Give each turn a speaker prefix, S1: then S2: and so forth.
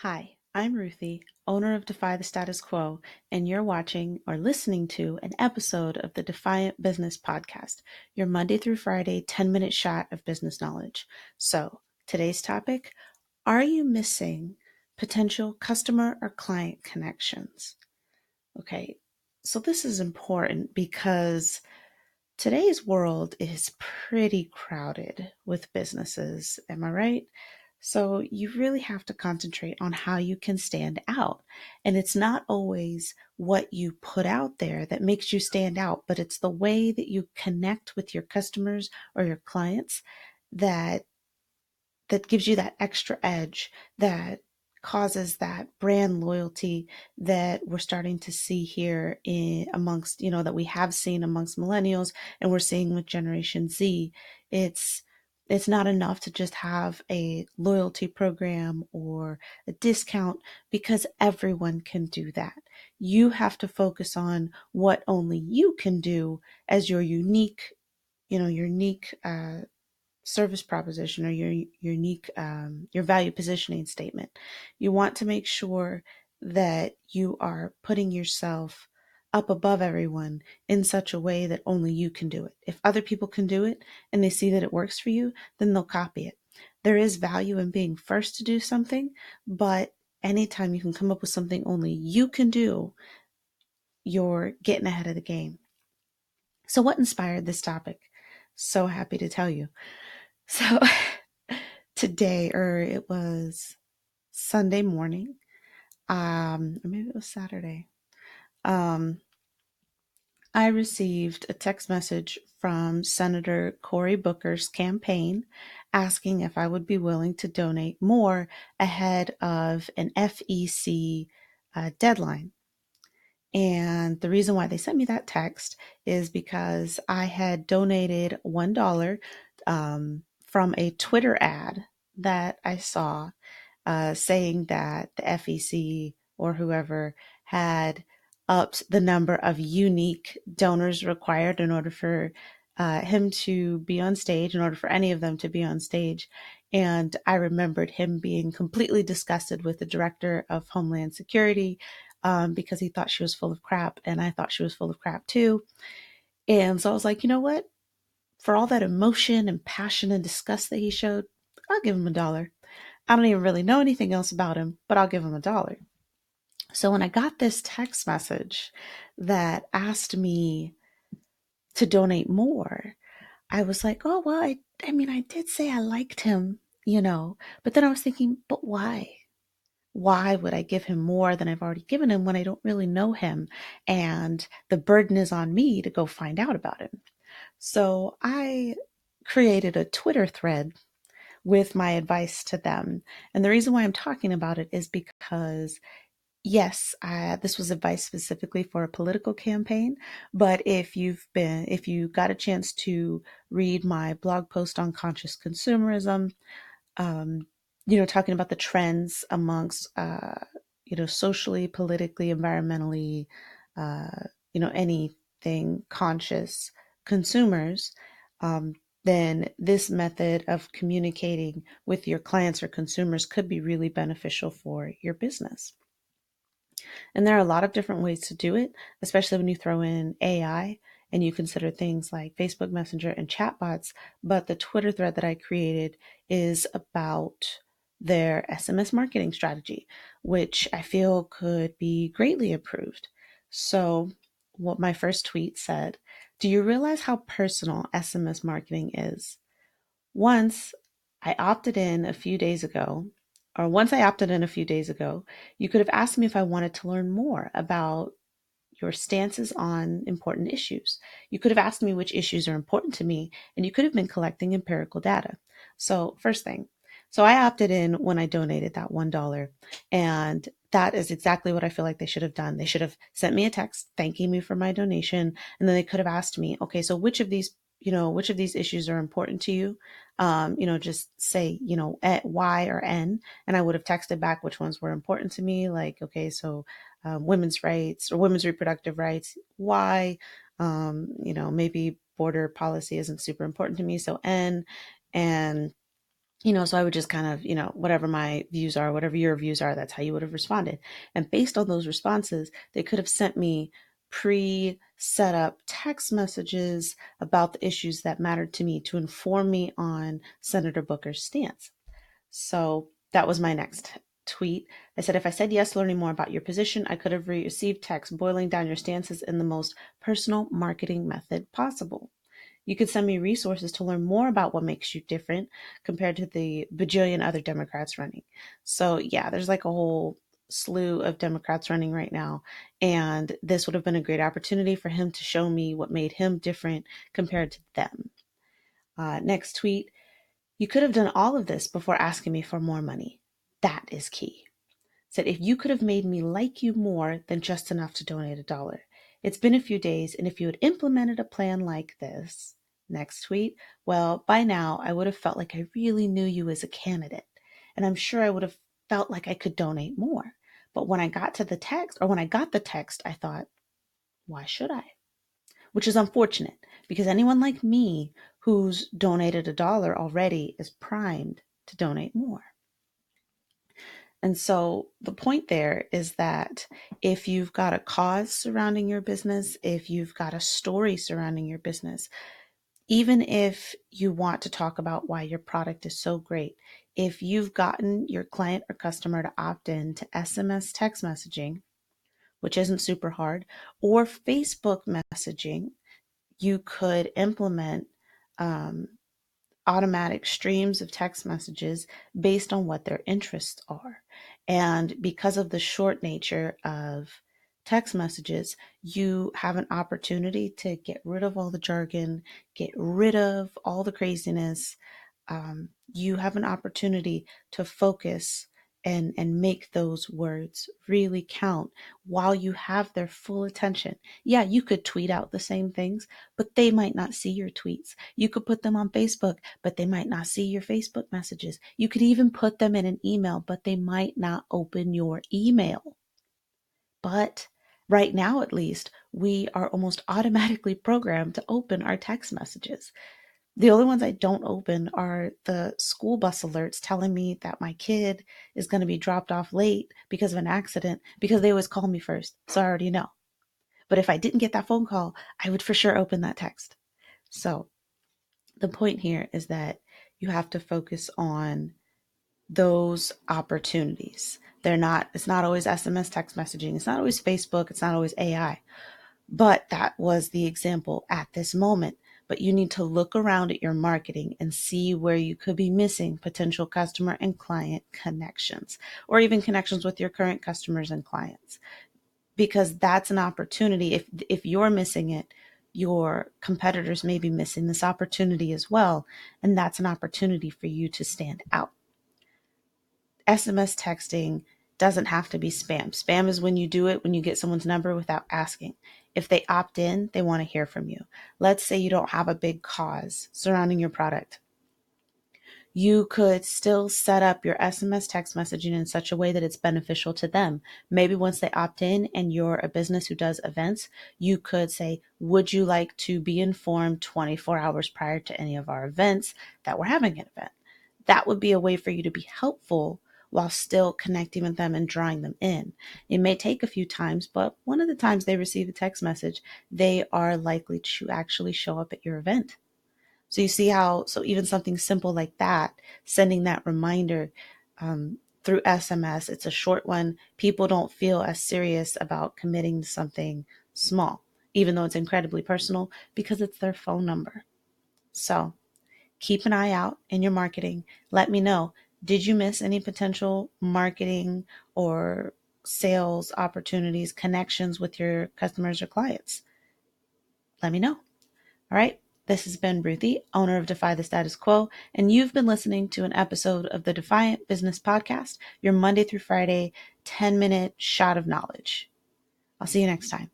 S1: Hi, I'm Ruthie, owner of Defy the Status Quo, and you're watching or listening to an episode of the Defiant Business Podcast, your Monday through Friday 10-minute shot of business knowledge. So, today's topic: are you missing potential customer or client connections? Okay, so this is important because today's world is pretty crowded with businesses. Am I right? So you really have to concentrate on how you can stand out. And it's not always what you put out there that makes you stand out, but it's the way that you connect with your customers or your clients that gives you that extra edge, that causes that brand loyalty that we're starting to see here in amongst, that we have seen amongst millennials and we're seeing with Generation Z. It's it's not enough to just have a loyalty program or a discount because everyone can do that. You have to focus on what only you can do as your unique service proposition or your unique your value positioning statement. You want to make sure that you are putting yourself up above everyone in such a way that only you can do it. If other people can do it and they see that it works for you, then they'll copy it. There is value in being first to do something, but anytime you can come up with something only you can do, you're getting ahead of the game. So what inspired this topic? So happy to tell you. So today, or it was Sunday morning, or maybe it was Saturday. Um, I received a text message from Senator Cory Booker's campaign asking if I would be willing to donate more ahead of an FEC deadline. And the reason why they sent me that text is because I had donated $1 from a Twitter ad that I saw saying that the FEC or whoever had upped the number of unique donors required in order for him to be on stage, in order for any of them to be on stage. And I remembered him being completely disgusted with the director of Homeland Security because he thought she was full of crap, and I thought she was full of crap too. And so I was like, you know what? For all that emotion and passion and disgust that he showed, I'll give him $1. I don't even really know anything else about him, but I'll give him $1. So when I got this text message that asked me to donate more, I was like, oh, well, I mean, I did say I liked him. But then I was thinking, but why? Why would I give him more than I've already given him when I don't really know him? And the burden is on me to go find out about him. So I created a Twitter thread with my advice to them. And the reason why I'm talking about it is because, yes, this was advice specifically for a political campaign. But if you got a chance to read my blog post on conscious consumerism, um, talking about the trends amongst, socially, politically, environmentally, anything conscious consumers, um, then this method of communicating with your clients or consumers could be really beneficial for your business. And there are a lot of different ways to do it, especially when you throw in AI and you consider things like Facebook Messenger and chatbots. But the Twitter thread that I created is about their SMS marketing strategy, which I feel could be greatly improved. So, what my first tweet said: do you realize how personal SMS marketing is? Once I opted in a few days ago, Once I opted in a few days ago, you could have asked me if I wanted to learn more about your stances on important issues. You could have asked me which issues are important to me, and you could have been collecting empirical data. So, first thing, so I opted in when I donated that $1, and that is exactly what I feel like they should have done. They should have sent me a text thanking me for my donation, and then they could have asked me, okay, so which of these issues are important to you? Just say, Y or N, and I would have texted back which ones were important to me. Like, okay, so women's rights or women's reproductive rights. Why? Maybe border policy isn't super important to me. So N, and So I would just kind of, whatever my views are, whatever your views are, that's how you would have responded. And based on those responses, they could have sent me pre set up text messages about the issues that mattered to me to inform me on Senator Booker's stance. So that was my next tweet. I said, if I said yes, learning more about your position, I could have received text boiling down your stances in the most personal marketing method possible. You could send me resources to learn more about what makes you different compared to the bajillion other Democrats running. So, yeah, there's like a whole slew of Democrats running right now. And this would have been a great opportunity for him to show me what made him different compared to them. Next tweet. You could have done all of this before asking me for more money. That is key. Said, if you could have made me like you more than just enough to donate $1. It's been a few days, and if you had implemented a plan like this, next tweet, well, by now I would have felt like I really knew you as a candidate. And I'm sure I would have felt like I could donate more. But when I got to the text, or when I got the text, I thought, why should I? Which is unfortunate because anyone like me who's donated $1 already is primed to donate more. And so the point there is that if you've got a cause surrounding your business, if you've got a story surrounding your business, even if you want to talk about why your product is so great, if you've gotten your client or customer to opt in to SMS text messaging, which isn't super hard, or Facebook messaging, you could implement um, automatic streams of text messages based on what their interests are. And because of the short nature of text messages, you have an opportunity to get rid of all the jargon, get rid of all the craziness. You have an opportunity to focus and make those words really count while you have their full attention. Yeah, you could tweet out the same things, but they might not see your tweets. You could put them on Facebook, but they might not see your Facebook messages. You could even put them in an email, but they might not open your email. But right now, at least, we are almost automatically programmed to open our text messages. The only ones I don't open are the school bus alerts telling me that my kid is going to be dropped off late because of an accident, because they always call me first. So I already know. But if I didn't get that phone call, I would for sure open that text. So the point here is that you have to focus on those opportunities. It's not always SMS text messaging. It's not always Facebook. It's not always AI. But that was the example at this moment. But you need to look around at your marketing and see where you could be missing potential customer and client connections, or even connections with your current customers and clients, because that's an opportunity. If you're missing it, your competitors may be missing this opportunity as well, and that's an opportunity for you to stand out. SMS texting doesn't have to be spam. Spam is when you do it when you get someone's number without asking. If they opt in, they want to hear from you. Let's say you don't have a big cause surrounding your product. You could still set up your SMS text messaging in such a way that it's beneficial to them. Maybe once they opt in and you're a business who does events, you could say, would you like to be informed 24 hours prior to any of our events that we're having an event? That would be a way for you to be helpful while still connecting with them and drawing them in. It may take a few times, but one of the times they receive a text message, they are likely to actually show up at your event. So you see how, so even something simple like that, sending that reminder through SMS, it's a short one. People don't feel as serious about committing to something small, even though it's incredibly personal, because it's their phone number. So keep an eye out in your marketing. Let me know. Did you miss any potential marketing or sales opportunities, connections with your customers or clients? Let me know. All right. This has been Ruthie, owner of Defy the Status Quo, and you've been listening to an episode of the Defiant Business Podcast, your Monday through Friday 10-minute shot of knowledge. I'll see you next time.